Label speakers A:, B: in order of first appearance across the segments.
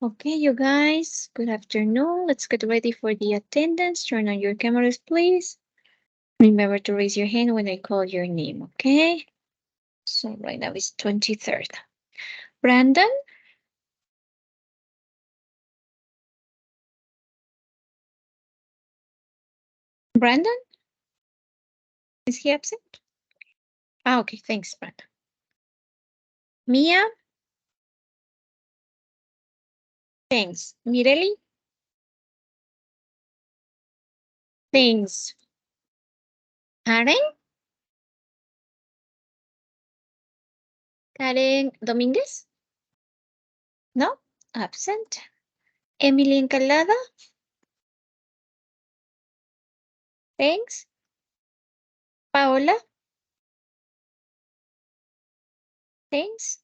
A: Okay, you guys, good afternoon. Let's get ready for the attendance. Turn on your cameras, please. Remember to raise your hand when I call your name, okay? So right now it's 23rd. Brandon? Brandon? Is he absent? Ah, okay, thanks, Brandon. Mia? Thanks. Mireli? Thanks. Karen? Karen Dominguez? No? Absent. Emily Encalada? Thanks. Paola? Thanks.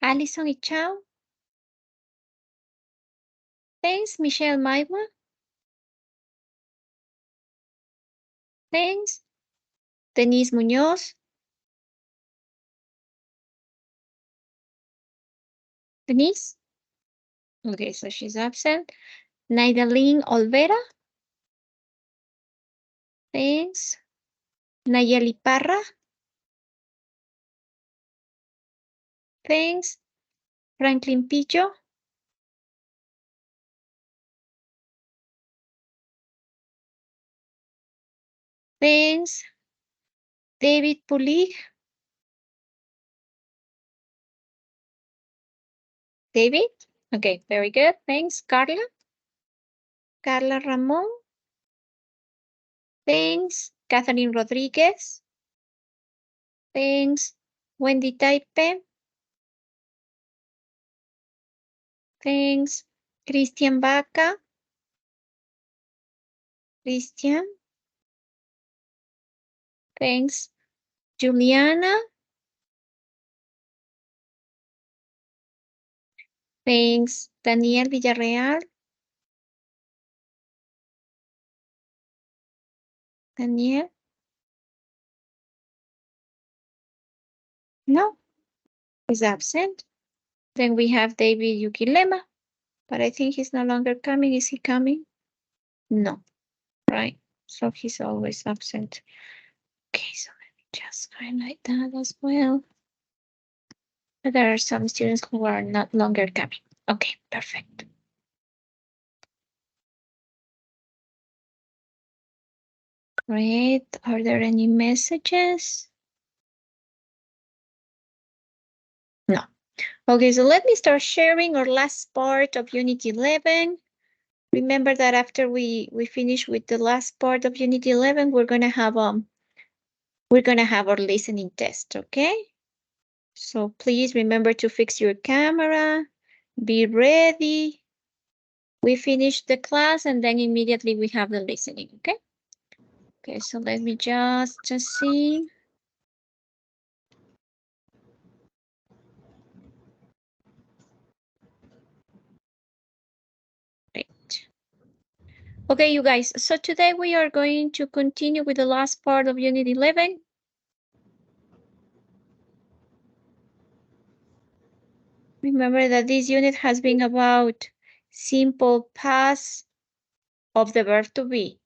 A: Alison Ichao? Thanks. Michelle Maiwa? Thanks. Denise Muñoz? Denise? Okay, so she's absent. Naidaline Olvera? Thanks. Nayeli Parra? Thanks. Franklin Pillo? Thanks. David Pulig? David? Okay, very good. Thanks. Carla? Carla Ramon? Thanks. Catherine Rodriguez? Thanks. Wendy Taipe? Thanks. Christian Vaca? Christian? Thanks. Juliana? Thanks. Daniel Villarreal? Daniel? No, he's absent. Then we have David Yukilema, but I think he's no longer coming. Is he coming? No, right? So he's always absent. Okay, so let me just highlight that as well. But there are some students who are not longer coming. Okay, perfect. Great. Are there any messages? No. Okay, so let me start sharing our last part of Unit 11. Remember that after we finish with the last part of Unit 11, we're gonna have our listening test, okay? So please remember to fix your camera, be ready. We finish the class and then immediately we have the listening, okay? Okay, so let me just see. Great. Okay, you guys, so today we are going to continue with the last part of Unit 11. Remember that this unit has been about simple past of the verb to be.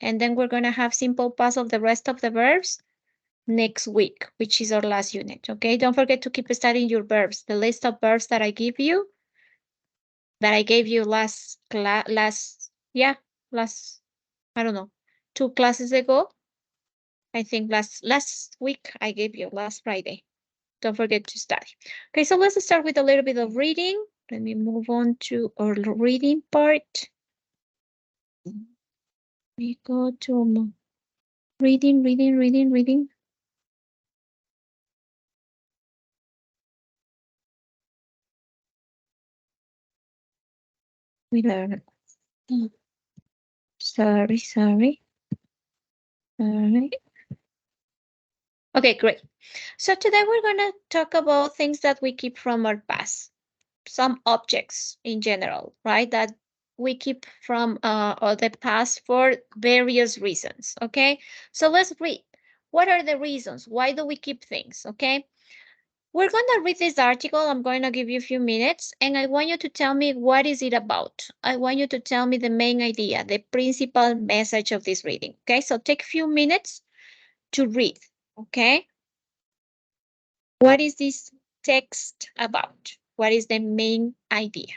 A: And then we're going to have simple past of the rest of the verbs next week, which is our last unit, okay? Don't forget to keep studying your verbs. The list of verbs that I gave you last, I don't know, 2 classes ago. I think last week I gave you, last Friday. Don't forget to study. Okay, so let's start with a little bit of reading. Let me move on to our reading part. We go to reading. We learn. Sorry. Okay, great. So today we're gonna talk about things that we keep from our past. Some objects in general, right? That we keep from the past for various reasons, okay? So let's read. What are the reasons? Why do we keep things, okay? We're going to read this article. I'm going to give you a few minutes, and I want you to tell me what is it about. I want you to tell me the main idea, the principal message of this reading. Okay, so take a few minutes to read. Okay, what is this text about? What is the main idea?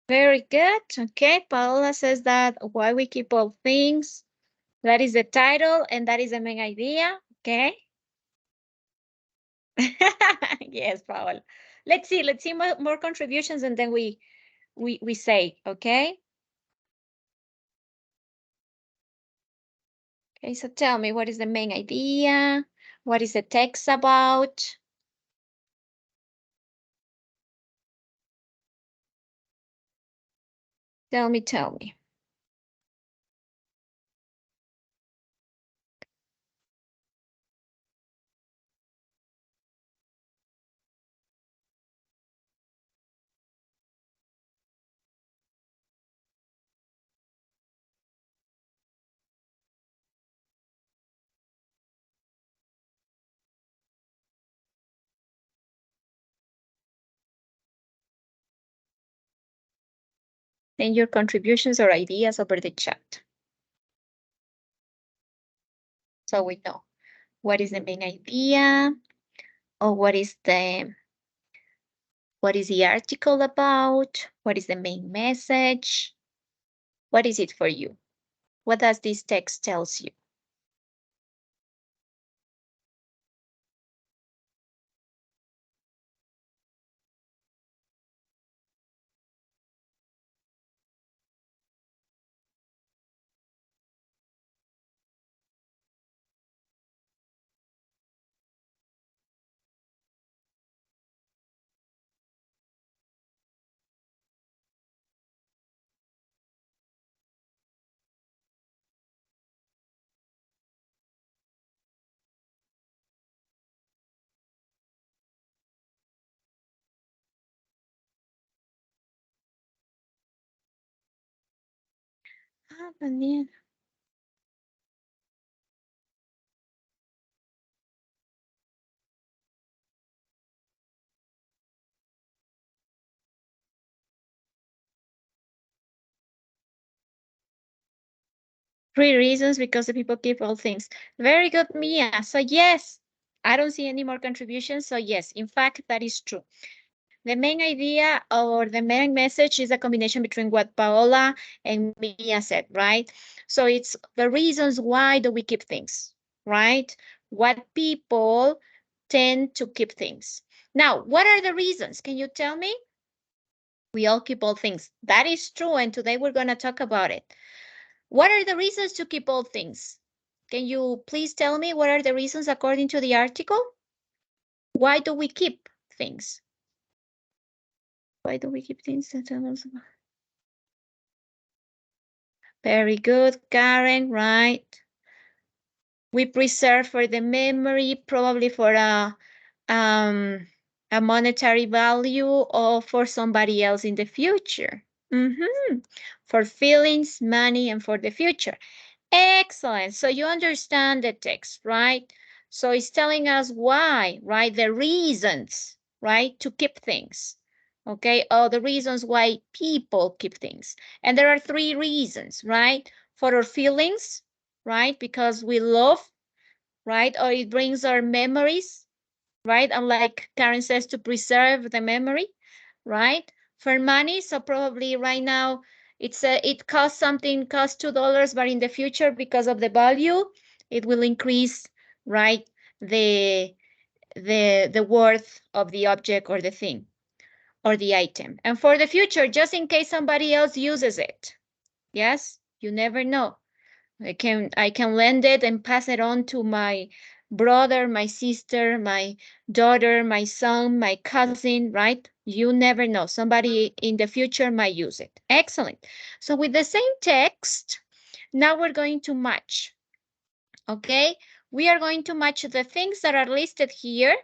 A: Very good. Okay, Paola says that why we keep all things. That is the title, and that is the main idea. Okay. Yes, Paola. Let's see more contributions, and then we say, okay? Okay, so tell me, what is the main idea? What is the text about? Tell me. And your contributions or ideas over the chat. So we know what is the main idea, or what is the article about? What is the main message? What is it for you? What does this text tells you? Ah, Daniel. 3 reasons because the people keep all things. Very good, Mia. So yes, I don't see any more contributions. So yes, in fact, that is true. The main idea or the main message is a combination between what Paola and Mia said, right? So it's the reasons why do we keep things, right? What people tend to keep things. Now, what are the reasons? Can you tell me? We all keep old things. That is true, and today we're going to talk about it. What are the reasons to keep old things? Can you please tell me what are the reasons according to the article? Why do we keep things? Why do we keep things? Very good, Karen, right? We preserve for the memory, probably for a monetary value or for somebody else in the future. For feelings, money, and for the future. Excellent. So you understand the text, right? So it's telling us why, right? The reasons, right? To keep things. Okay. Oh, the reasons why people keep things. And there are 3 reasons, right? For our feelings, right? Because we love, right? Or it brings our memories, right? And like Karen says, to preserve the memory, right? For money, so probably right now it costs something, costs $2, but in the future, because of the value, it will increase, right? The worth of the object or the thing or the item. And for the future, just in case somebody else uses it. Yes, you never know. I can lend it and pass it on to my brother, my sister, my daughter, my son, my cousin, right? You never know. Somebody in the future might use it. Excellent. So with the same text, now we're going to match. Okay? We are going to match the things that are listed here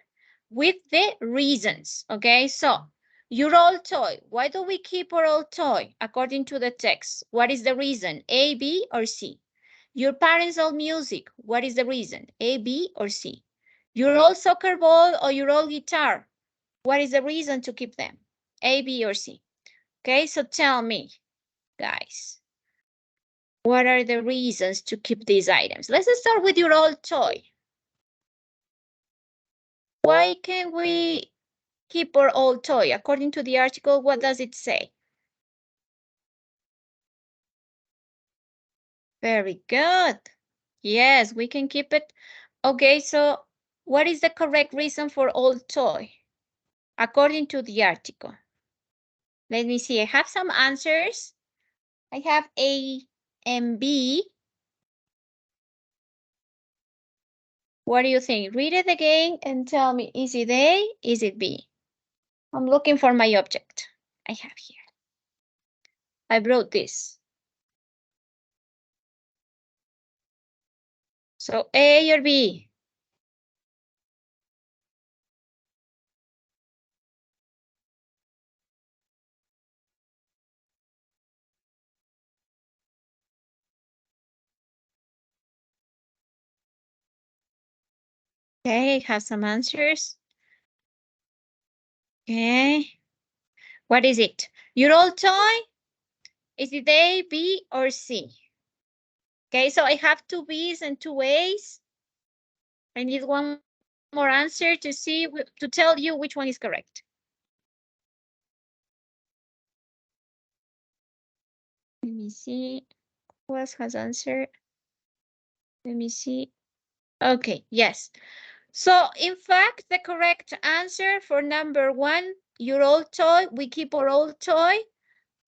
A: with the reasons. Okay? So your old toy. Why do we keep our old toy? According to the text. What is the reason? A, B, or C? Your parents' old music. What is the reason? A, B, or C? Your old soccer ball or your old guitar. What is the reason to keep them? A, B, or C? Okay, so tell me, guys, what are the reasons to keep these items? Let's start with your old toy. Why can't we keep our old toy? According to the article, what does it say? Very good. Yes, we can keep it. Okay, so what is the correct reason for old toy? According to the article. Let me see. I have some answers. I have A and B. What do you think? Read it again and tell me, is it A? Is it B? I'm looking for my object. I have here. I wrote this. So A or B? Okay, I have some answers. Okay. What is it? Your old toy? Is it A, B, or C? Okay, so I have 2 B's and 2 A's. I need one more answer to see, to tell you which one is correct. Let me see. Who else has answered? Let me see. Okay, yes. So in fact, the correct answer for number 1, your old toy, we keep our old toy,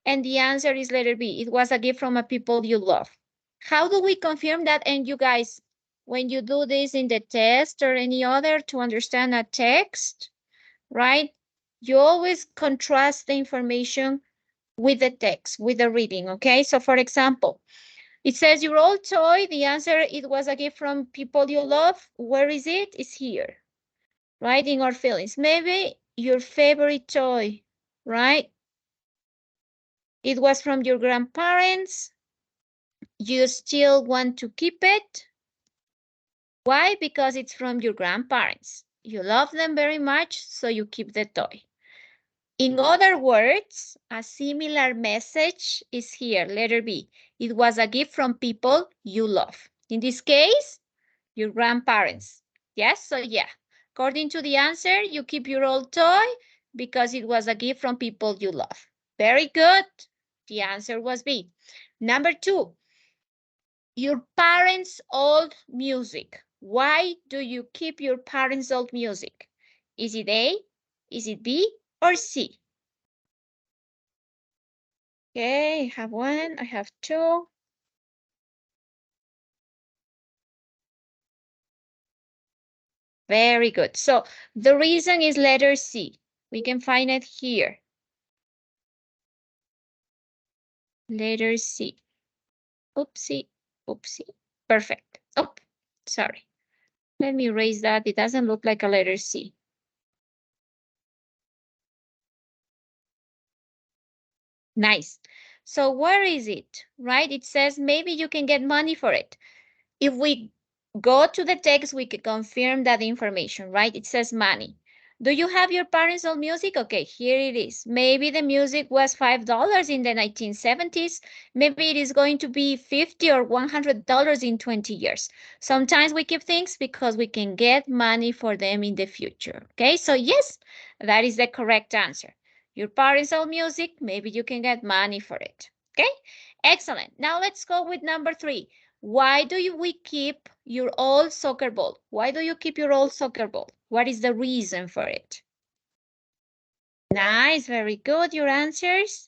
A: and the answer is letter B. It was a gift from a people you love. How do we confirm that? And you guys, when you do this in the test or any other to understand a text, right? You always contrast the information with the text, with the reading, okay? So for example, it says your old toy, the answer, it was a gift from people you love. Where is it? It's here, right? In our feelings. Maybe your favorite toy, right? It was from your grandparents. You still want to keep it. Why? Because it's from your grandparents. You love them very much, so you keep the toy. In other words, a similar message is here, letter B. It was a gift from people you love. In this case, your grandparents. Yes, so yeah. According to the answer, you keep your old toy because it was a gift from people you love. Very good. The answer was B. Number 2, your parents' old music. Why do you keep your parents' old music? Is it A, is it B, or C? Okay, I have 1, I have 2. Very good. So the reason is letter C. We can find it here. Letter C. Oopsie, oopsie. Perfect. Oh, sorry. Let me erase that. It doesn't look like a letter C. Nice. So where is it, right? It says maybe you can get money for it. If we go to the text, we can confirm that information, right? It says money. Do you have your parents' old music? Okay, here it is. Maybe the music was $5 in the 1970s. Maybe it is going to be $50 or $100 in 20 years. Sometimes we keep things because we can get money for them in the future. Okay, so yes, that is the correct answer. Your parents' old music, maybe you can get money for it. Okay, excellent. Now let's go with number 3. Why do we keep your old soccer ball? Why do you keep your old soccer ball? What is the reason for it? Nice, very good. Your answers?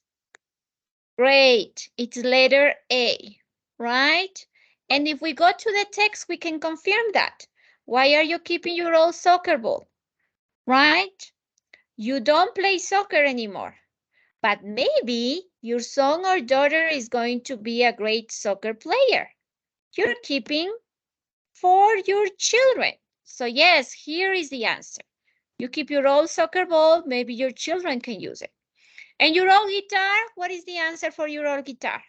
A: Great. It's letter A, right? And if we go to the text, we can confirm that. Why are you keeping your old soccer ball? Right? You don't play soccer anymore. But maybe your son or daughter is going to be a great soccer player. You're keeping for your children. So yes, here is the answer. You keep your old soccer ball, maybe your children can use it. And your old guitar, what is the answer for your old guitar?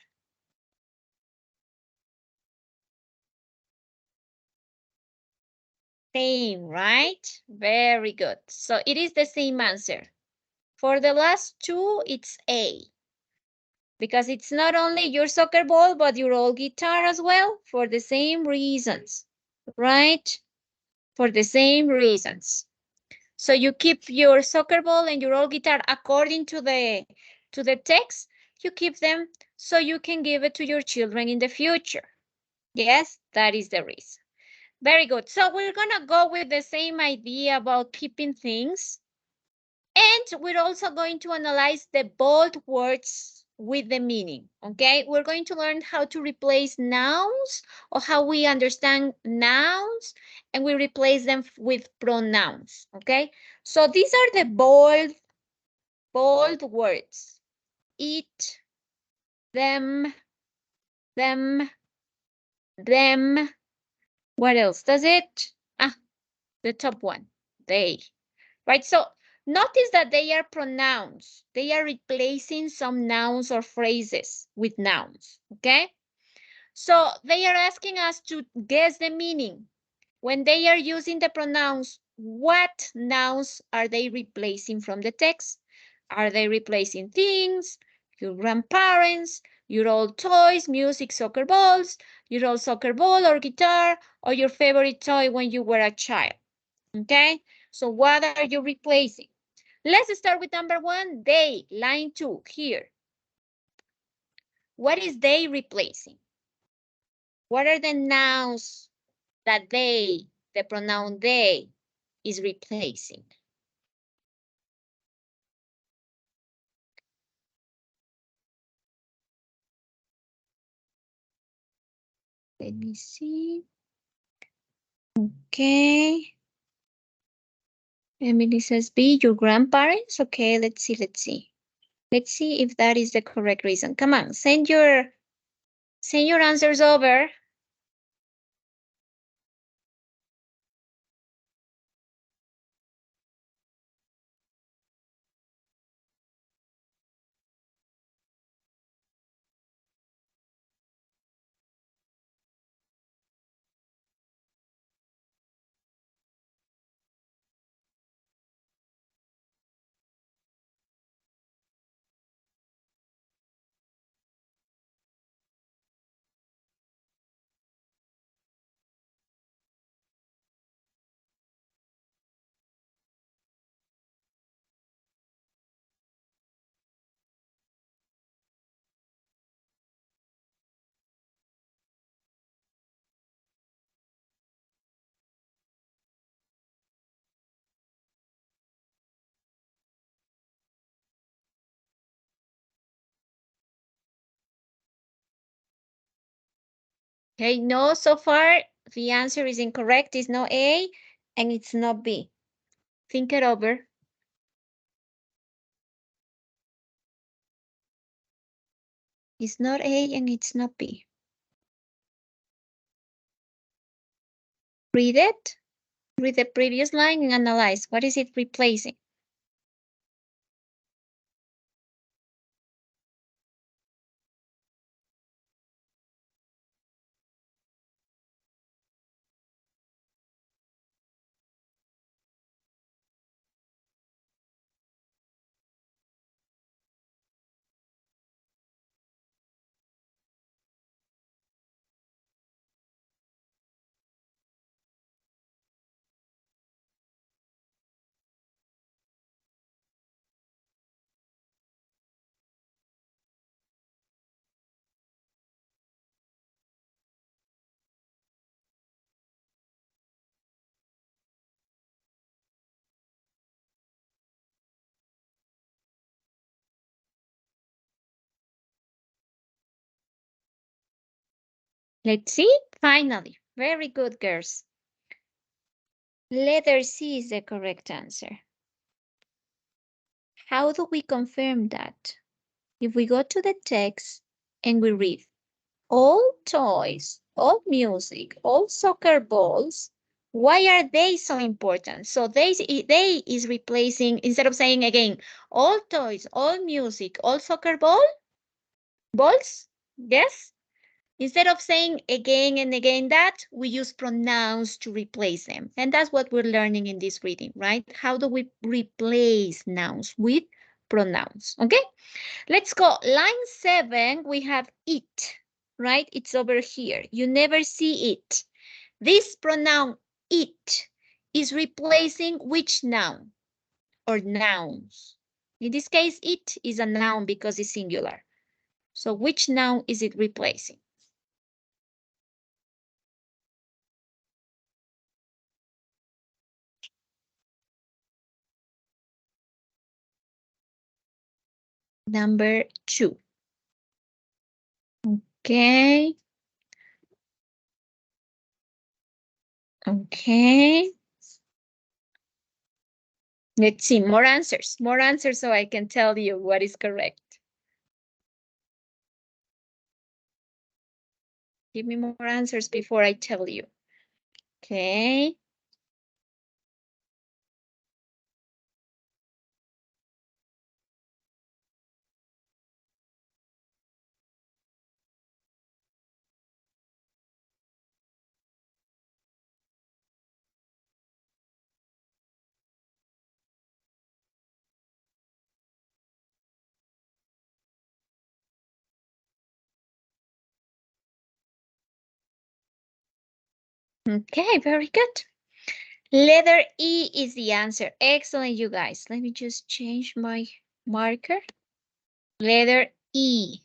A: Same, right? Very good. So it is the same answer. For the last 2, it's A. Because it's not only your soccer ball, but your old guitar as well, for the same reasons, right? For the same reasons. So you keep your soccer ball and your old guitar according to the text. You keep them so you can give it to your children in the future. Yes, that is the reason. Very good. So we're gonna go with the same idea about keeping things. And we're also going to analyze the bold words with the meaning, okay? We're going to learn how to replace nouns or how we understand nouns and we replace them with pronouns, okay? So these are the bold words. It, them, them. What else does it? Ah, the top one, they. Right, so notice that they are pronouns. They are replacing some nouns or phrases with nouns, okay? So they are asking us to guess the meaning. When they are using the pronouns, what nouns are they replacing from the text? Are they replacing things, your grandparents, your old toys, music, soccer balls, your old soccer ball or guitar, or your favorite toy when you were a child? Okay, so what are you replacing? Let's start with number 1, they, line 2, here. What is they replacing? What are the nouns that they, the pronoun they, is replacing? Let me see. Okay. Emily says B, your grandparents. Okay, let's see, let's see. Let's see if that is the correct reason. Come on, send your answers over. Okay, no, so far the answer is incorrect. It's not A and it's not B. Think it over. It's not A and it's not B. Read it. Read the previous line and analyze. What is it replacing? Let's see. Finally. Very good, girls. Letter C is the correct answer. How do we confirm that? If we go to the text and we read, all toys, all music, all soccer balls, why are they so important? So they is replacing, instead of saying again, all toys, all music, all soccer balls, yes? Instead of saying again and again that, we use pronouns to replace them. And that's what we're learning in this reading, right? How do we replace nouns with pronouns, okay? Let's go. Line 7, we have it, right? It's over here. You never see it. This pronoun it is replacing which noun or nouns? In this case, it is a noun because it's singular. So which noun is it replacing? Number 2. Okay. Okay. Let's see, more answers so I can tell you what is correct. Give me more answers before I tell you. Okay. Okay, very good. Letter E is the answer. Excellent, you guys. Let me just change my marker. Letter E.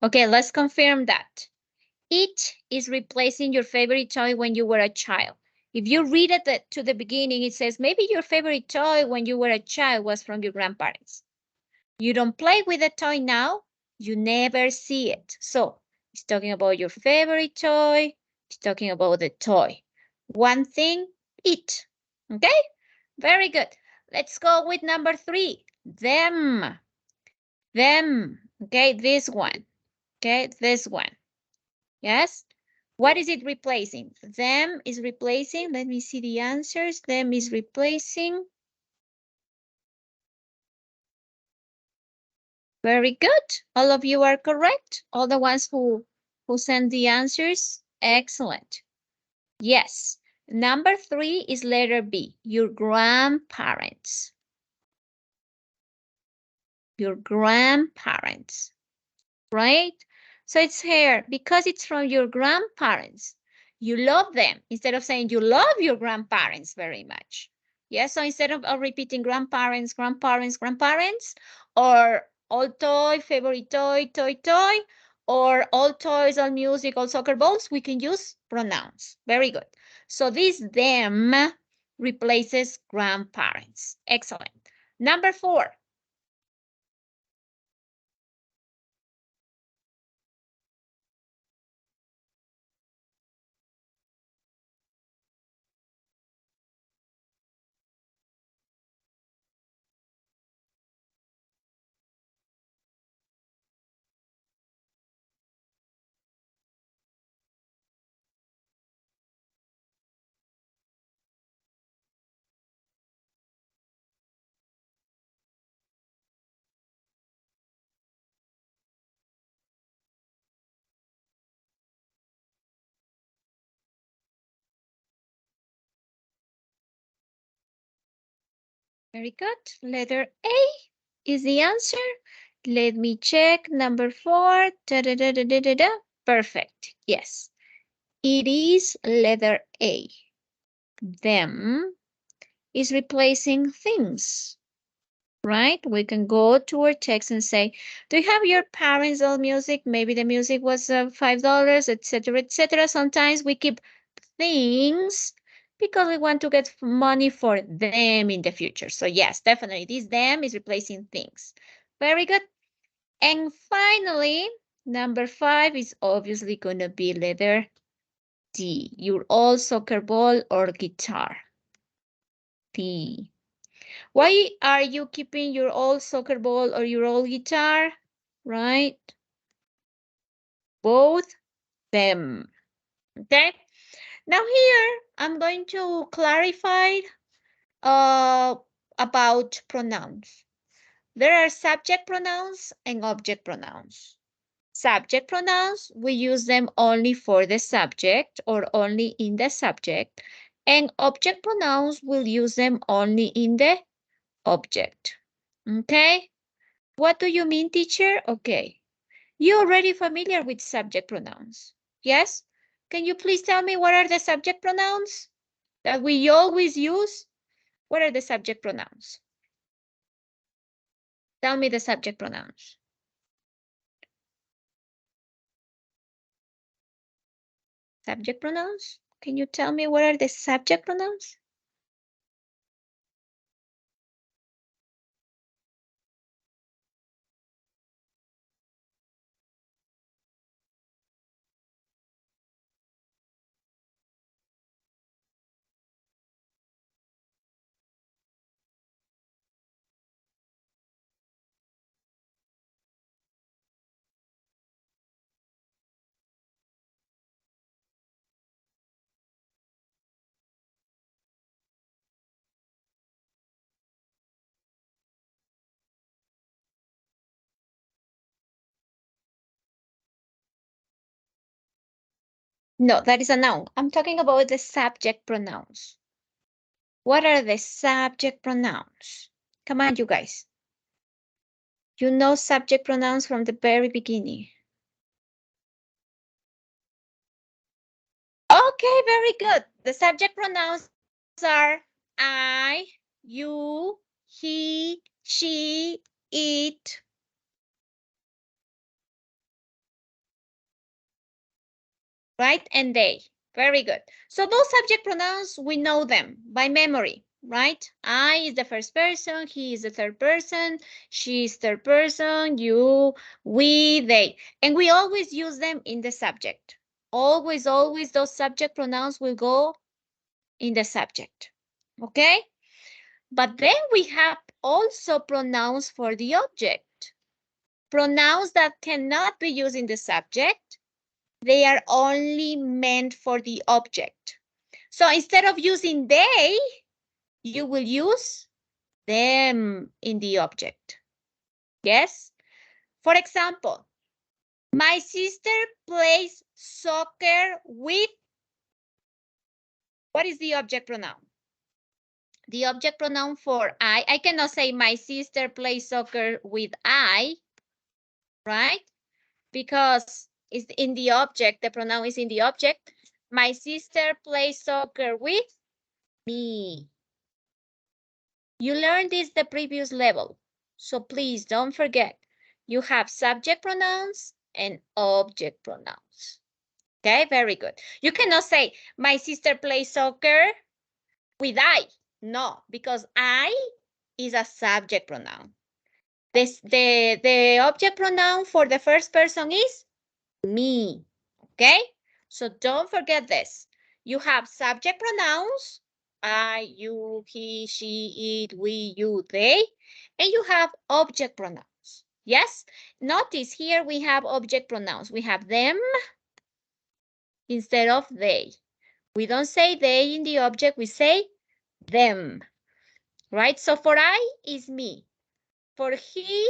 A: Okay, let's confirm that. It is replacing your favorite toy when you were a child. If you read it to the beginning, it says maybe your favorite toy when you were a child was from your grandparents. You don't play with the toy now, you never see it. So it's talking about your favorite toy, it's talking about the toy. One thing, it. Okay? Very good. Let's go with number 3. Them. Them. Okay, this one. Okay, this one. Yes? What is it replacing? Them is replacing. Let me see the answers. Them is replacing. Very good. All of you are correct. All the ones who sent the answers. Excellent. Yes. Number 3 is letter B. Your grandparents. Your grandparents. Right? So it's here because it's from your grandparents. You love them instead of saying you love your grandparents very much. Yes, so instead of repeating grandparents, or all toy, favorite toy, or all toys, all music, all soccer balls, we can use pronouns. Very good. So this them replaces grandparents. Excellent. Number 4. Very good. Letter A is the answer. Let me check. Number 4. Da, da, da, da, da, da, da. Perfect. Yes. It is letter A. Them is replacing things. Right? We can go to our text and say, do you have your parents' old music? Maybe the music was $5, etc., etc. Sometimes we keep things because we want to get money for them in the future. So yes, definitely, this them is replacing things. Very good. And finally, number 5 is obviously going to be letter D, your old soccer ball or guitar. D. Why are you keeping your old soccer ball or your old guitar? Right? Both them. Okay? Now here, I'm going to clarify about pronouns. There are subject pronouns and object pronouns. Subject pronouns, we use them only for the subject or only in the subject. And object pronouns, we'll use them only in the object. Okay? What do you mean, teacher? Okay. You're already familiar with subject pronouns. Yes? Can you please tell me what are the subject pronouns that we always use? What are the subject pronouns? Tell me the subject pronouns. Subject pronouns? Can you tell me what are the subject pronouns? No, that is a noun. I'm talking about the subject pronouns. What are the subject pronouns? Come on, you guys. You know subject pronouns from the very beginning. Okay, very good. The subject pronouns are I, you, he, she, it. Right? And they. Very good. So those subject pronouns, we know them by memory, right? I is the first person, he is the third person, she is third person, you, we, they. And we always use them in the subject. Always, always those subject pronouns will go in the subject. Okay? But then we have also pronouns for the object. Pronouns that cannot be used in the subject. They are only meant for the object. So instead of using they, you will use them in the object. Yes? For example, my sister plays soccer with, what is the object pronoun? The object pronoun for I cannot say my sister plays soccer with I, right? Because it's in the object, the pronoun is in the object. My sister plays soccer with me. You learned this the previous level, so please don't forget. You have subject pronouns and object pronouns. Okay, very good. You cannot say, my sister plays soccer with I. No, because I is a subject pronoun. The object pronoun for the first person is me. Okay, so don't forget this. You have subject pronouns, I, you, he, she, it, we, you, they, and you have object pronouns. Yes, notice here we have object pronouns. We have them instead of they. We don't say they in the object, we say them, right? So for I is me. For he,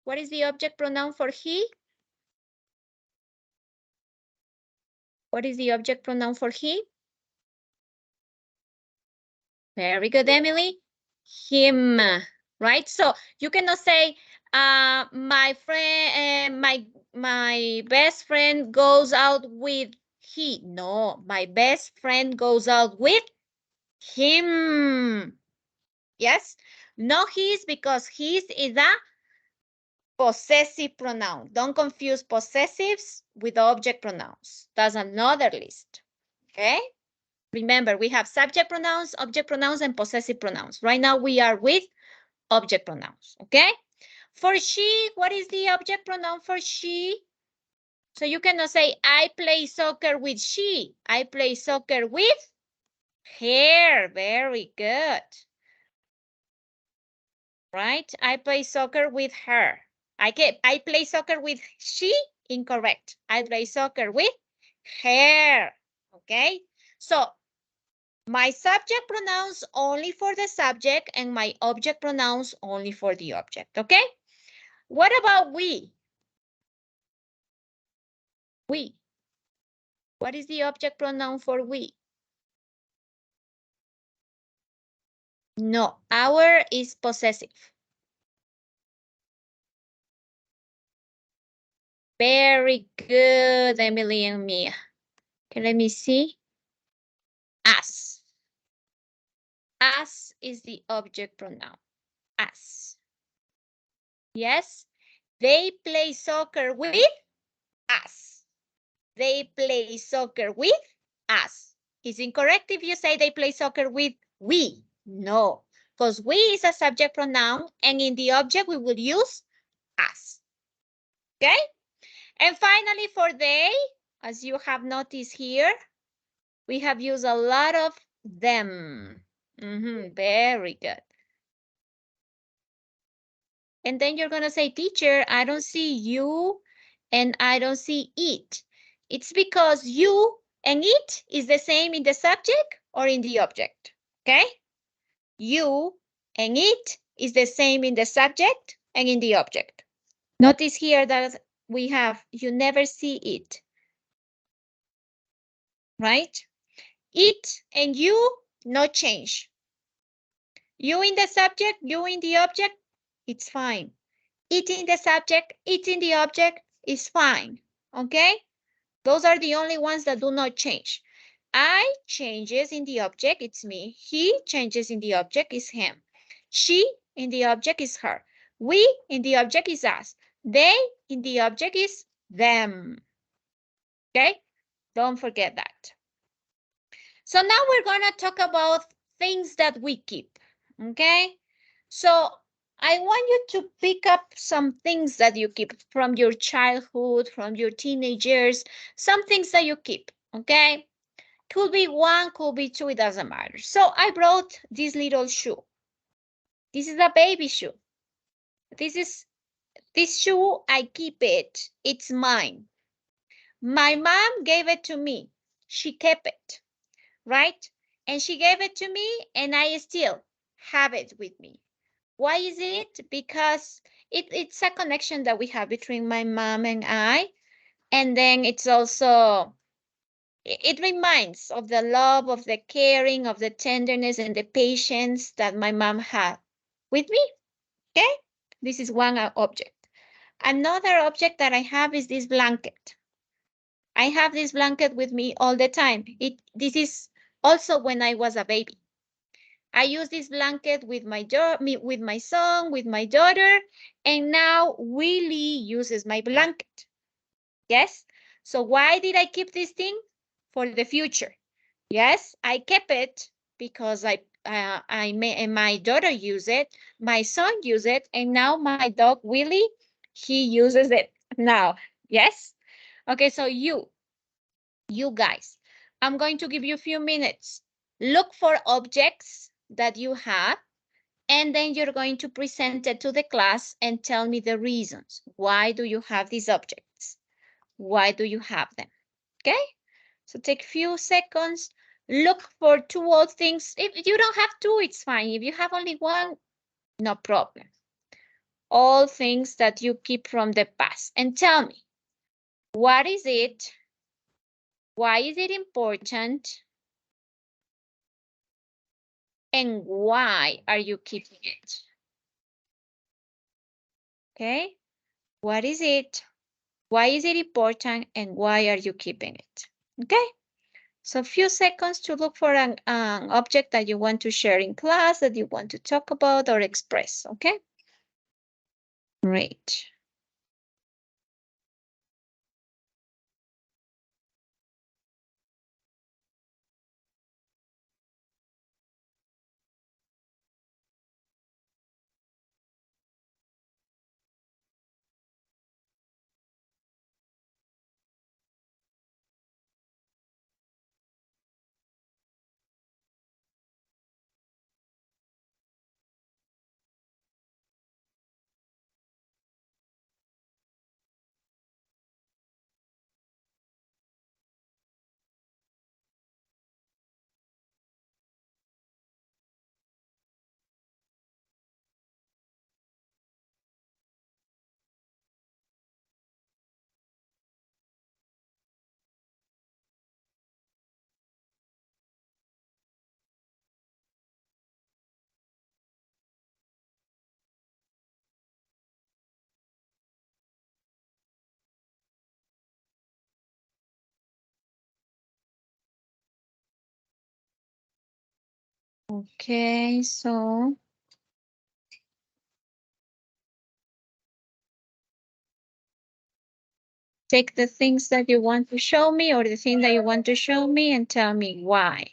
A: what is the object pronoun for he? What is the object pronoun for he? Very good, Emily. him, right? So you cannot say, my friend, my best friend goes out with he. No, my best friend goes out with him. Yes, no his, because his is a possessive pronoun. Don't confuse possessives with object pronouns. That's another list. Okay? Remember, we have subject pronouns, object pronouns, and possessive pronouns. Right now we are with object pronouns. Okay? For she, what is the object pronoun for she? So you cannot say, I play soccer with she. I play soccer with her. Very good. Right? I play soccer with her. I play soccer with she. Incorrect. I play soccer with her. Okay? So my subject pronouns only for the subject and my object pronouns only for the object. Okay? What about we? We. What is the object pronoun for we? No, our is possessive. Very good, Emily and Mia. Okay, let me see. Us. Us is the object pronoun. Us. Yes, they play soccer with us. They play soccer with us. Is incorrect if you say they play soccer with we. No, because we is a subject pronoun and in the object we will use us. Okay? And finally for they, as you have noticed here, we have used a lot of them. Very good. And then you're going to say, teacher, I don't see you and I don't see it. It's because you and it is the same in the subject or in the object. Okay? You and it is the same in the subject and in the object. Notice here that we have, you never see it. Right? It and you, no change. You in the subject, you in the object, it's fine. It in the subject, it in the object is fine. Okay? Those are the only ones that do not change. I changes in the object, it's me. He changes in the object, is him. She in the object is her. We in the object is us. They in the object is them. Okay? Don't forget that. So now we're going to talk about things that we keep. Okay? So I want you to pick up some things that you keep from your childhood, from your teenagers, some things that you keep, okay? Could be one, could be two, it doesn't matter. So I brought this little shoe. This is a baby shoe. This shoe, I keep it. It's mine. My mom gave it to me. She kept it, right? And she gave it to me and I still have it with me. Why is it? Because it's a connection that we have between my mom and I. And then it's also, it reminds of the love, of the caring, of the tenderness and the patience that my mom had with me. Okay? This is one object. Another object that I have is this blanket. I have this blanket with me all the time. This is also when I was a baby. I use this blanket with my son, with my daughter, and now Willie uses my blanket. Yes? So why did I keep this thing? For the future. Yes, I kept it because my daughter use it, my son use it, and now my dog Willie, he uses it now. Yes? Okay, so you guys, I'm going to give you a few minutes. Look for objects that you have, and then you're going to present it to the class and tell me the reasons. Why do you have these objects? Why do you have them? Okay? So take a few seconds. Look for two old things. If you don't have two, it's fine. If you have only one, no problem. All things that you keep from the past. And tell me, what is it? Why is it important? and why are you keeping it? Okay, what is it? Why is it important and why are you keeping it? Okay, so a few seconds to look for an object that you want to share in class, that you want to talk about or express, okay? Great. Okay, so take the things that you want to show me or the thing that you want to show me and tell me why.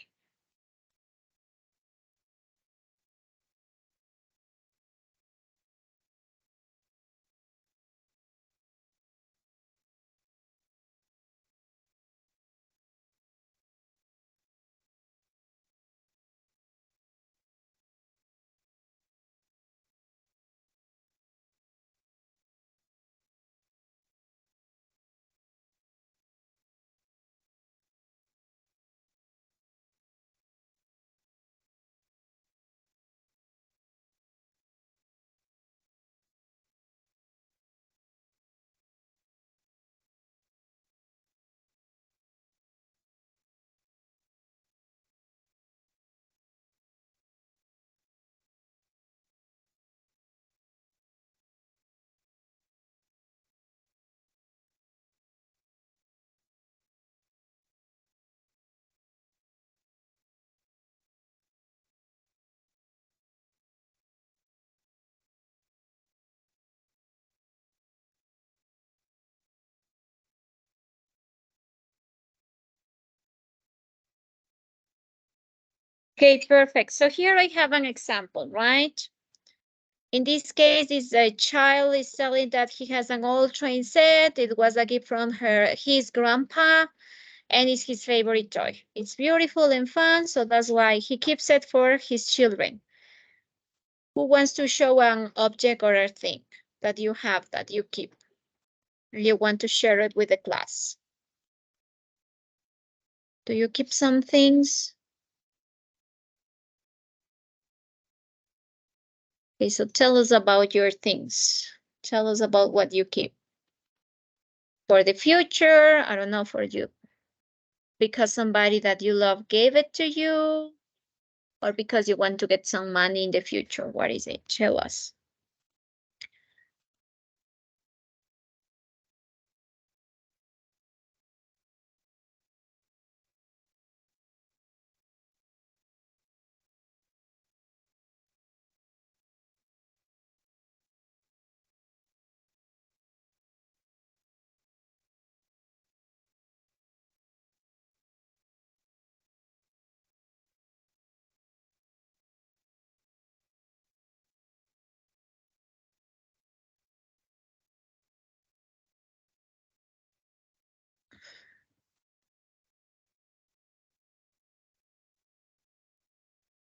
A: Okay, perfect. So here I have an example, right? In this case, is a child is telling that he has an old train set. It was a gift from his grandpa, and it's his favorite toy. It's beautiful and fun, so that's why he keeps it for his children. Who wants to show an object or a thing that you have that you keep? You want to share it with the class? Do you keep some things? Okay, so tell us about your things. Tell us about what you keep. For the future, I don't know, for you. Because somebody that you love gave it to you, or because you want to get some money in the future. What is it? Tell us.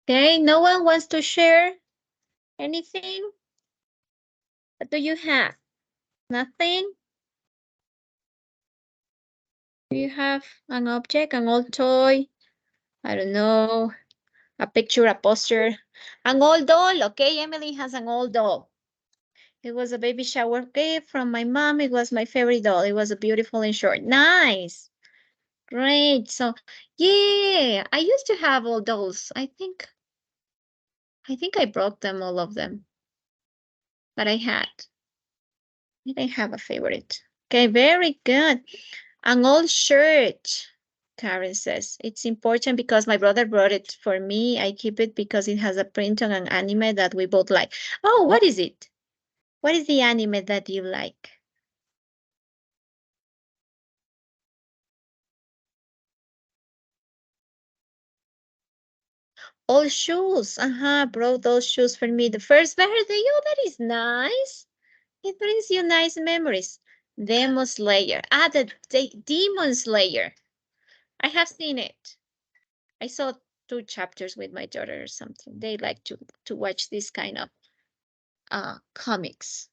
A: Okay, no one wants to share anything? What do you have? Nothing? Do you have an object, an old toy? I don't know, a picture, a poster, an old doll. Okay, Emily has an old doll. It was a baby shower gift from my mom. It was my favorite doll. It was a beautiful and short. Nice. Great. So, yeah, I used to have all dolls. I think I think I broke them, all of them. But I didn't have a favorite. Okay, very good. An old shirt, Karen says. It's important because my brother brought it for me. I keep it because it has a print on an anime that we both like. Oh, what is it? What is the anime that you like? Old shoes. Brought those shoes for me the first birthday. Oh, that is nice. It brings you nice memories. Demon Slayer. The Demon Slayer. I have seen it. I saw 2 chapters with my daughter or something. They like to watch this kind of comics.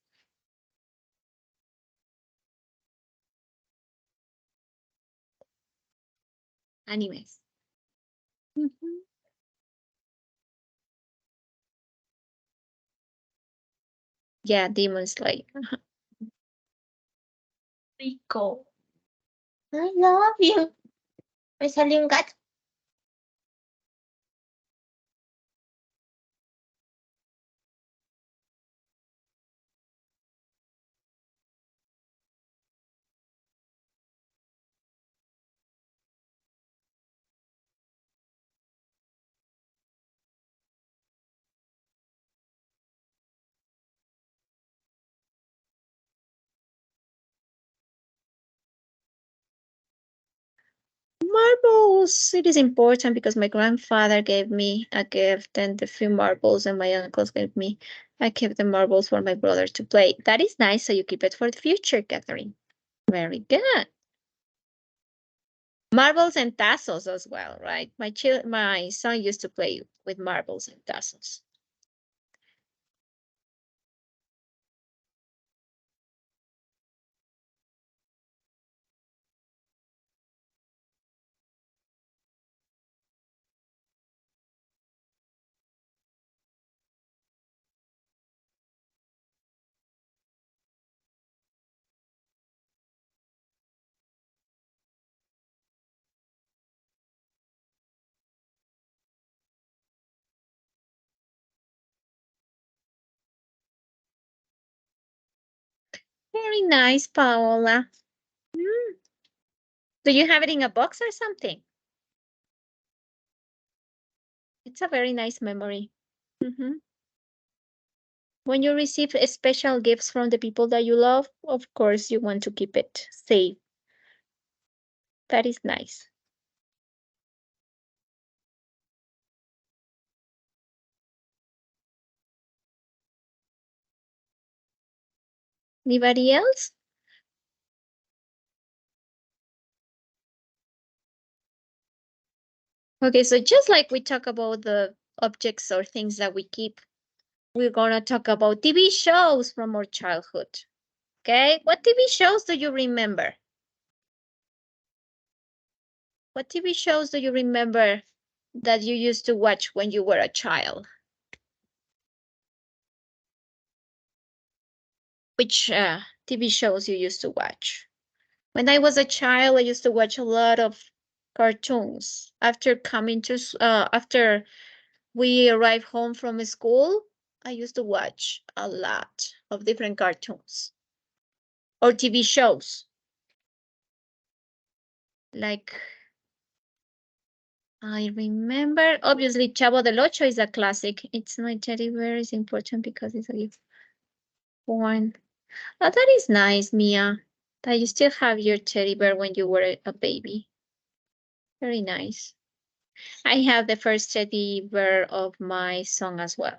A: Animes. Mhm. Yeah, Demon Slayer. Rico. I love you. Me salió un gato. Marbles. It is important because my grandfather gave me a gift and a few marbles, and my uncles gave me. I kept the marbles for my brother to play. That is nice. So you keep it for the future, Catherine. Very good. Marbles and tassels as well, right? My son used to play with marbles and tassels. Very nice, Paola. Mm. Do you have it in a box or something? It's a very nice memory. Mhm. When you receive special gifts from the people that you love, of course, you want to keep it safe. That is nice. Anybody else? Okay, so just like we talk about the objects or things that we keep, we're gonna talk about TV shows from our childhood. Okay, what TV shows do you remember? What TV shows do you remember that you used to watch when you were a child? Which TV shows you used to watch? When I was a child, I used to watch a lot of cartoons. After we arrived home from school, I used to watch a lot of different cartoons or TV shows. Like I remember, obviously, Chavo del Ocho is a classic. It's my teddy bear is important because it's a gift. One. Oh, that is nice, Mia. That you still have your teddy bear when you were a baby. Very nice. I have the first teddy bear of my son as well.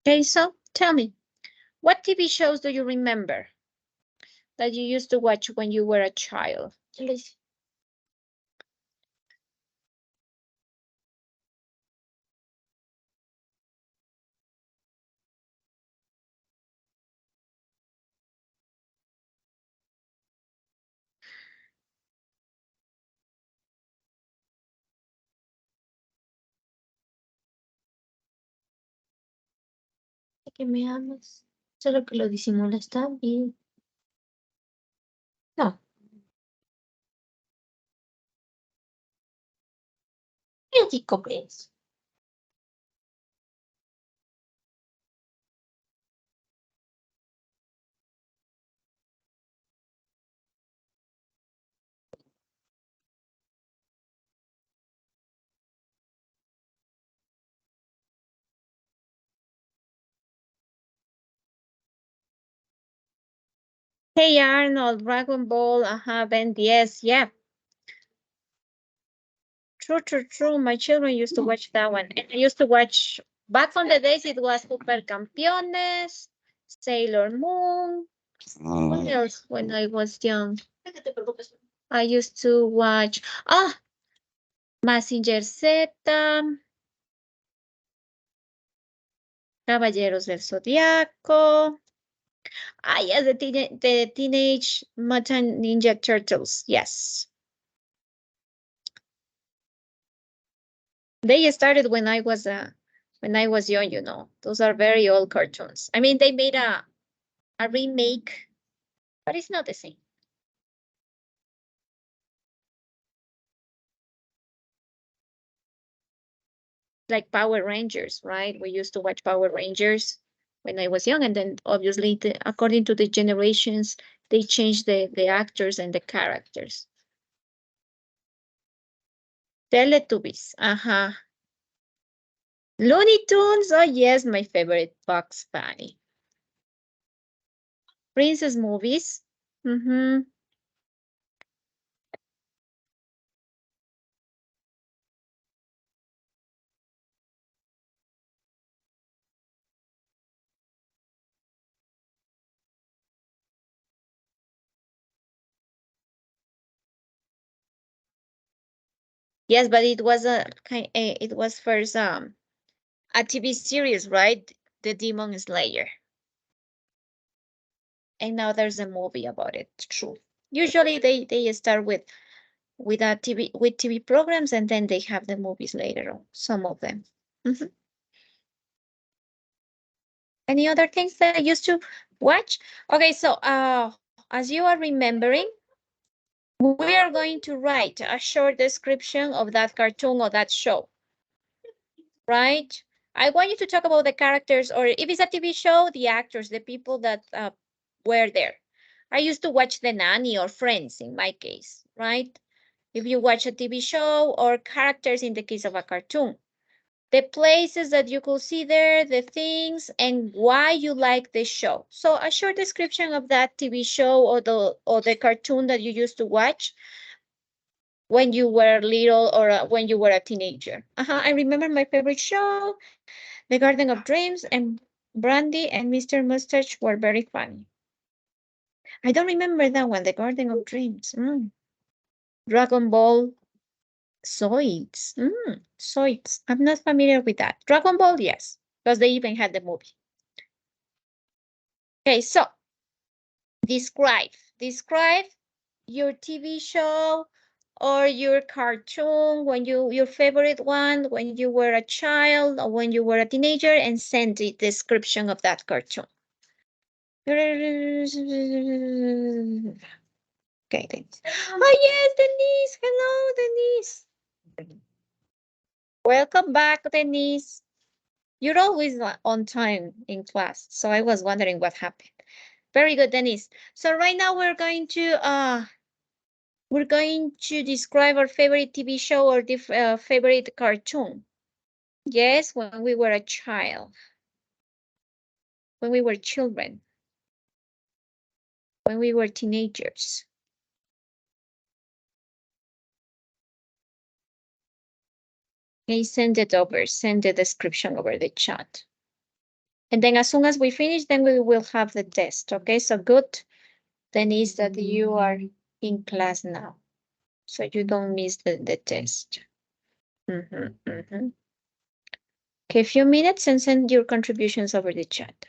A: Okay, so tell me, what TV shows do you remember that you used to watch when you were a child?
B: que me amas. Solo que lo disimulas tan bien. No. Qué chico es.
A: Hey Arnold, Dragon Ball, Ben 10, yeah. True, true, true. My children used to watch that one. And I used to watch, back on the days, it was Supercampeones, Sailor Moon. What else when I was young? I used to watch, Mazinger Z, Caballeros del Zodiaco. Yes, the Teenage Mutant Ninja Turtles. Yes. They started when I was young, you know. Those are very old cartoons. I mean, they made a remake, but it's not the same. Like Power Rangers, right? We used to watch Power Rangers when I was young, and then obviously, according to the generations, they changed the actors and the characters. Teletubbies, Looney Tunes, oh yes, my favorite, Bugs Bunny. Princess movies, Yes, but it was it was first a TV series, right? The Demon Slayer. And now there's a movie about it. True. Usually they start with a TV programs, and then they have the movies later on. Some of them. Mhm. Any other things that I used to watch? Okay, so as you are remembering, we are going to write a short description of that cartoon or that show, right? I want you to talk about the characters, or if it's a TV show, the actors, the people that were there. I used to watch The Nanny or Friends in my case, right? If you watch a TV show, or characters in the case of a cartoon, the places that you could see there, the things, and why you like the show. So a short description of that TV show or the cartoon that you used to watch when you were little, or when you were a teenager. I remember my favorite show, The Garden of Dreams, and Brandy and Mr. Mustache were very funny. I don't remember that one, The Garden of Dreams. Dragon Ball Zoids. Zoids. I'm not familiar with that. Dragon Ball, yes, because they even had the movie. Okay, so describe your TV show or your cartoon, when your favorite one when you were a child or when you were a teenager, and send the description of that cartoon. Okay, Denise. Oh yes, Denise. Hello, Denise. Welcome back, Denise. You're always on time in class, so I was wondering what happened. Very good, Denise. So right now we're going to describe our favorite TV show or favorite cartoon. Yes, when we were a child, when we were children, when we were teenagers. Okay, send it over, send the description over the chat. And then as soon as we finish, then we will have the test. Okay, so good, Denise, that you are in class now, so you don't miss the test. Okay, a few minutes and send your contributions over the chat.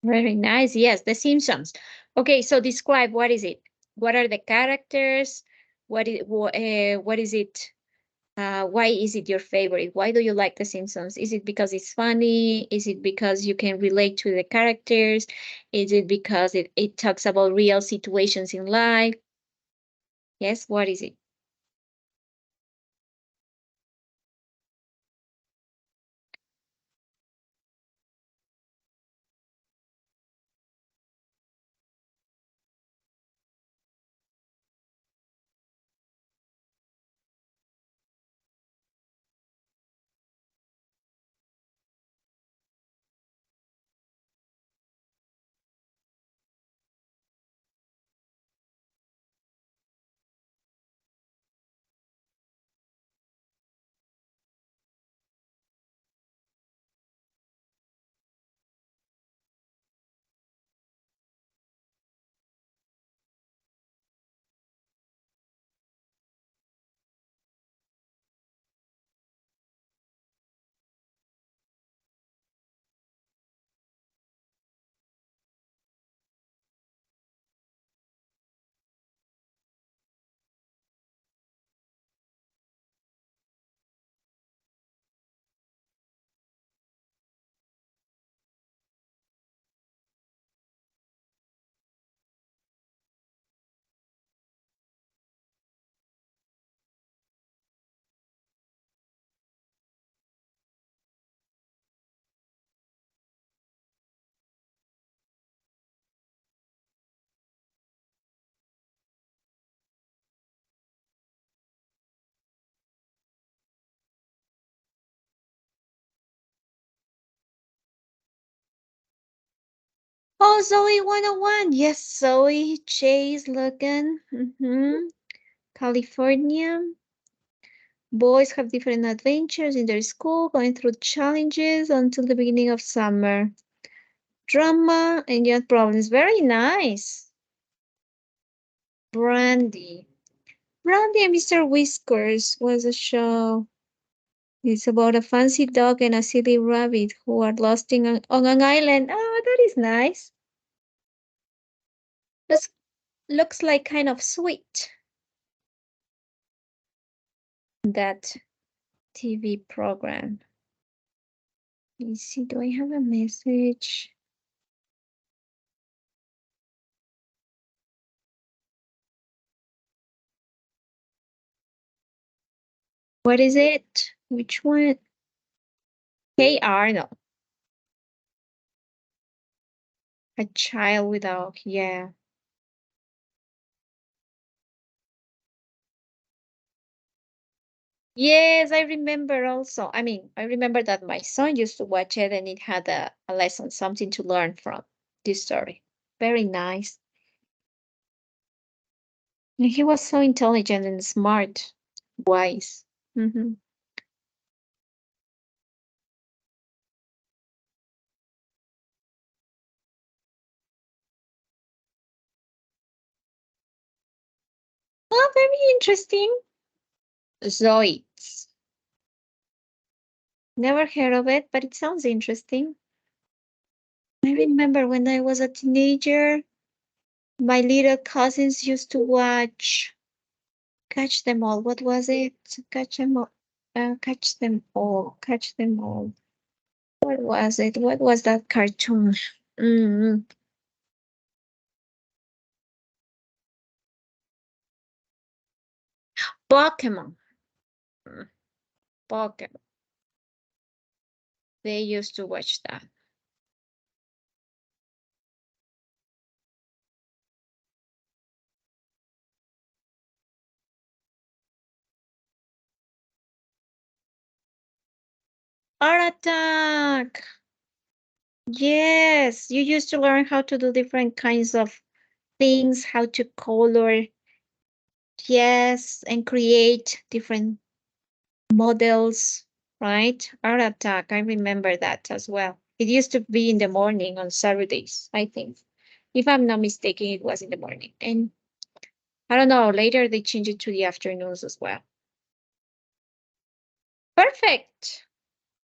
A: Very nice. Yes, The Simpsons. Okay, so describe what is it? What are the characters? What is it? Why is it your favorite? Why do you like The Simpsons? Is it because it's funny? Is it because you can relate to the characters? Is it because it talks about real situations in life? Yes, what is it? Oh, Zoe 101. Yes, Zoe, Chase, Logan. California. Boys have different adventures in their school, going through challenges until the beginning of summer. Drama and young problems. Very nice. Brandy. Brandy and Mr. Whiskers was a show. It's about a fancy dog and a silly rabbit who are lost on an island. Oh, that is nice. This looks like kind of sweet. That TV program. Let me see, do I have a message? What is it? Which one? Hey Arnold. A child without, yeah. Yes, I remember also. I mean, I remember that my son used to watch it and it had a lesson, something to learn from this story. Very nice. And he was so intelligent and smart, wise. Hmm. Oh, very interesting. Zoids. Never heard of it, but it sounds interesting. I remember when I was a teenager, my little cousins used to watch Catch Them All. What was it? Catch them all. Catch them all. Catch them all. What was it? What was that cartoon? Mm, Pokemon. Mm, Pokemon. They used to watch that. Art Attack. Yes, you used to learn how to do different kinds of things, how to color, yes, and create different models, right? Art Attack, I remember that as well. It used to be in the morning on Saturdays, I think. If I'm not mistaken, it was in the morning. And I don't know, later they changed it to the afternoons as well. Perfect.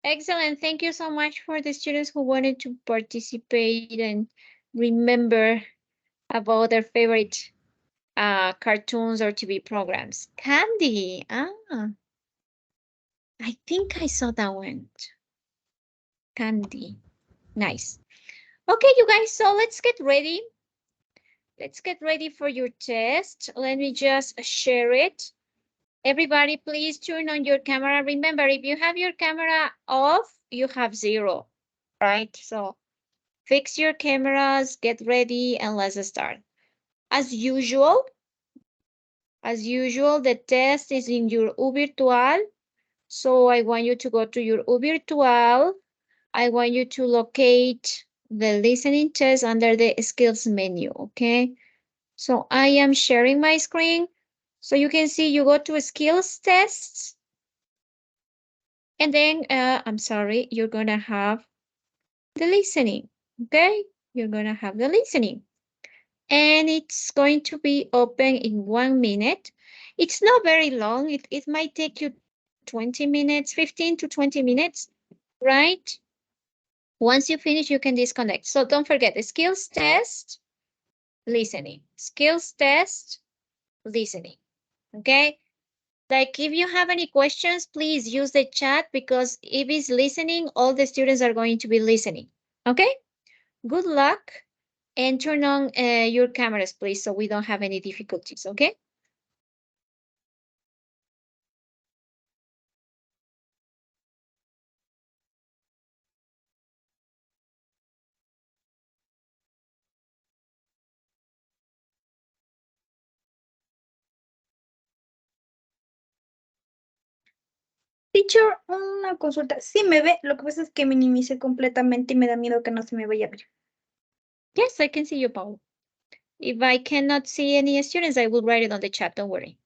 A: Excellent. Thank you so much for the students who wanted to participate and remember about their favorite cartoons or TV programs. Candy. I think I saw that one. Candy. Nice. Okay, you guys, so let's get ready. Let's get ready for your test. Let me just share it. Everybody, please turn on your camera. Remember, if you have your camera off, you have 0, right? So fix your cameras, get ready, and let's start. As usual, the test is in your U-Virtual. So I want you to go to your U-Virtual. I want you to locate the listening test under the skills menu, okay? So I am sharing my screen. So you can see you go to skills tests. And then, I'm sorry, you're going to have the listening, okay? You're going to have the listening. And it's going to be open in 1 minute. It's not very long. It might take you 20 minutes, 15 to 20 minutes, right? Once you finish, you can disconnect. So don't forget the skills test, listening. Skills test, listening, okay? Like if you have any questions, please use the chat because if it's listening, all the students are going to be listening. Okay? Good luck and turn on your cameras, please, so we don't have any difficulties. Okay?
C: Teacher, una consulta. Sí me ve, lo que pasa es que minimicé completamente y me da miedo que no se me vaya a ver.
A: Yes, I can see you, Paul. If I cannot see any students, I will write it on the chat. Don't worry.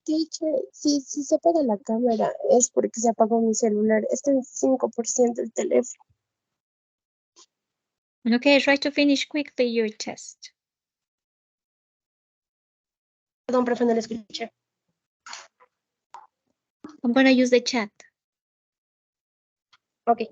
D: Teacher, si se apaga la cámara es porque se apagó mi celular. Está en 5% el teléfono.
A: Okay, try to finish quickly your test.
D: Perdón, profe, no le escuché.
A: I'm gonna use the chat.
D: Ok.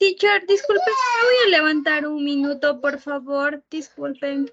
C: Teacher, disculpe, me voy a levantar un minuto, por favor. Disculpen.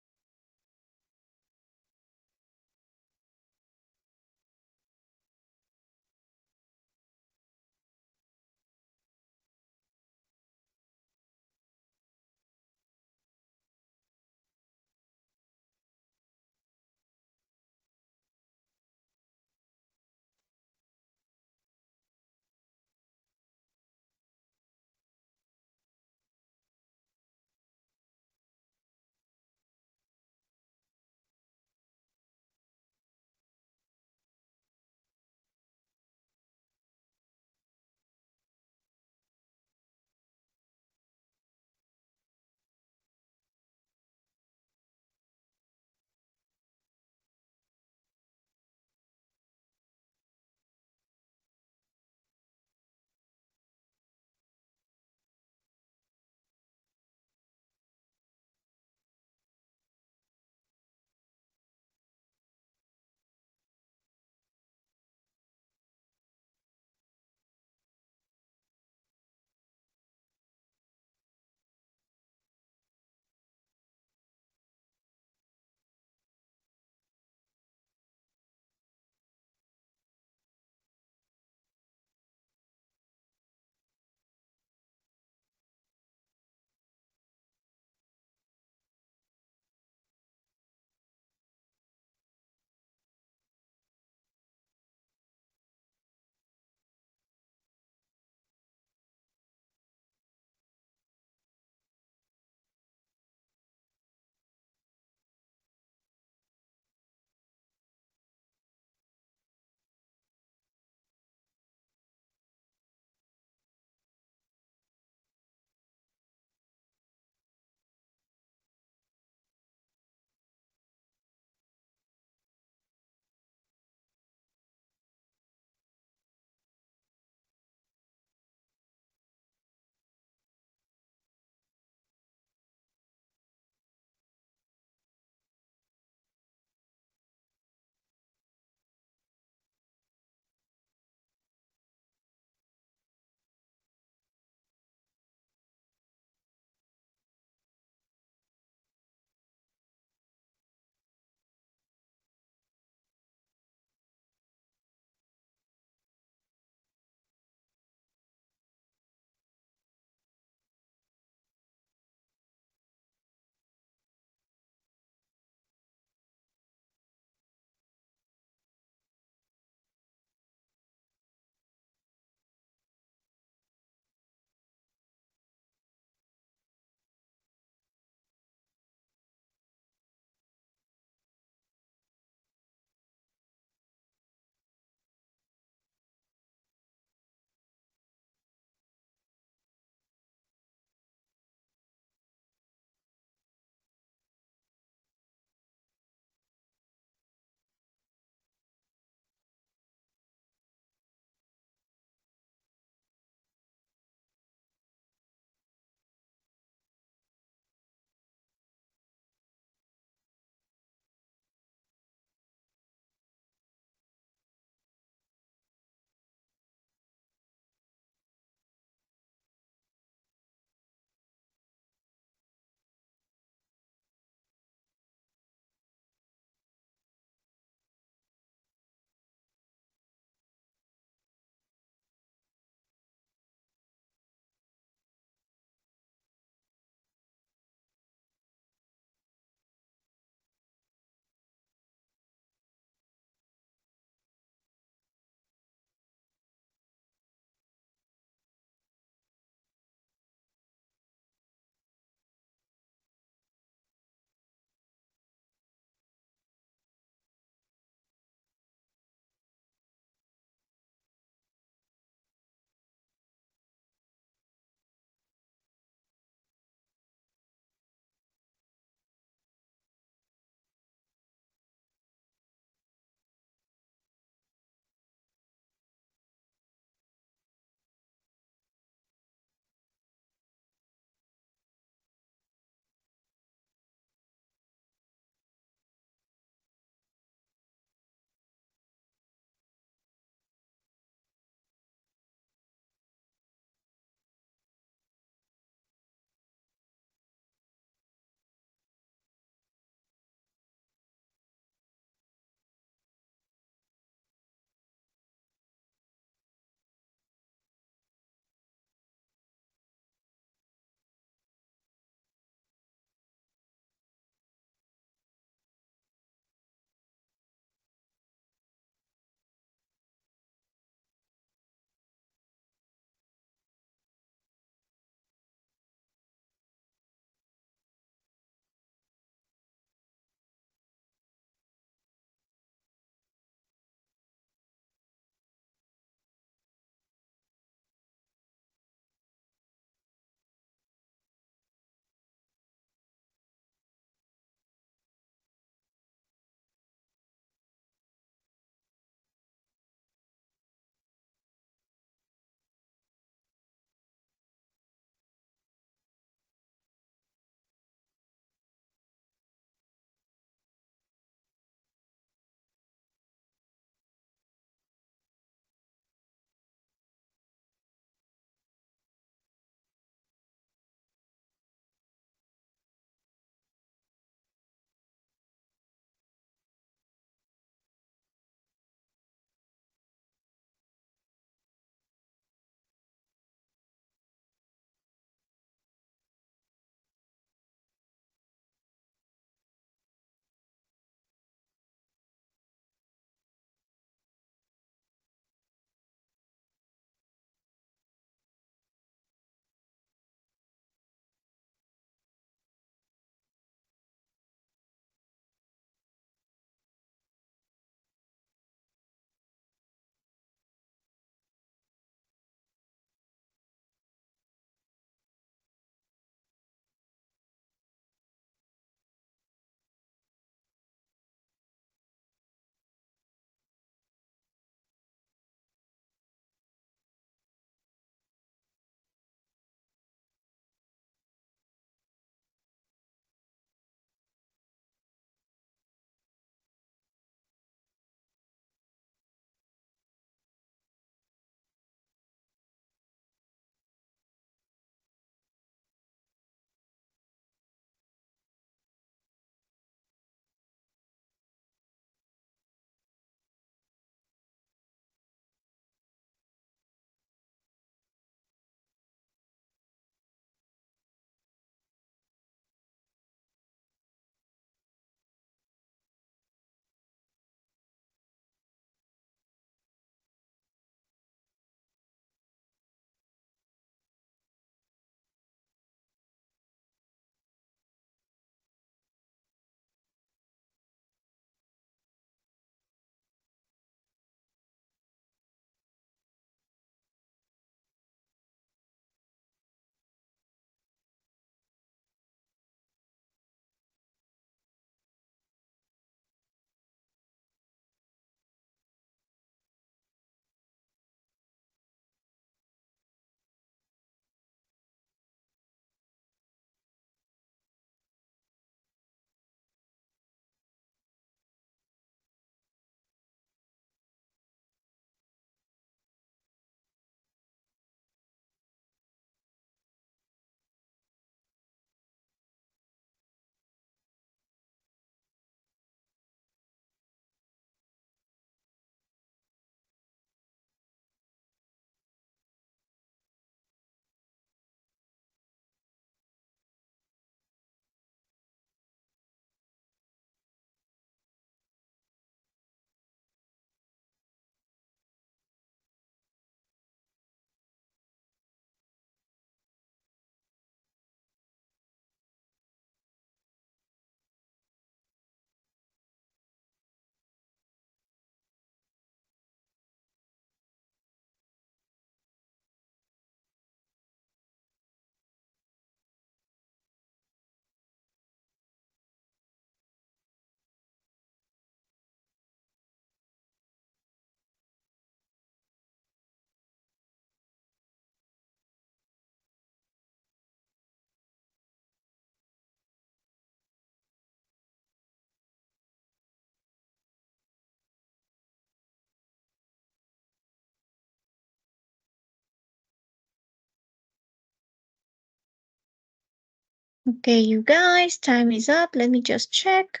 A: Okay, you guys, time is up. Let me just check.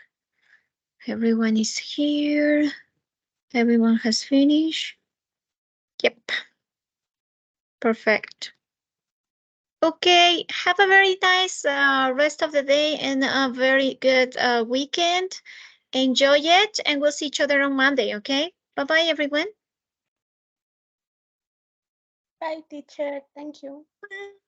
A: Everyone is here. Everyone has finished. Yep. Perfect. Okay, have a very nice rest of the day and a very good weekend. Enjoy it, and we'll see each other on Monday, okay? Bye-bye, everyone.
D: Bye, teacher. Thank you.
A: Bye.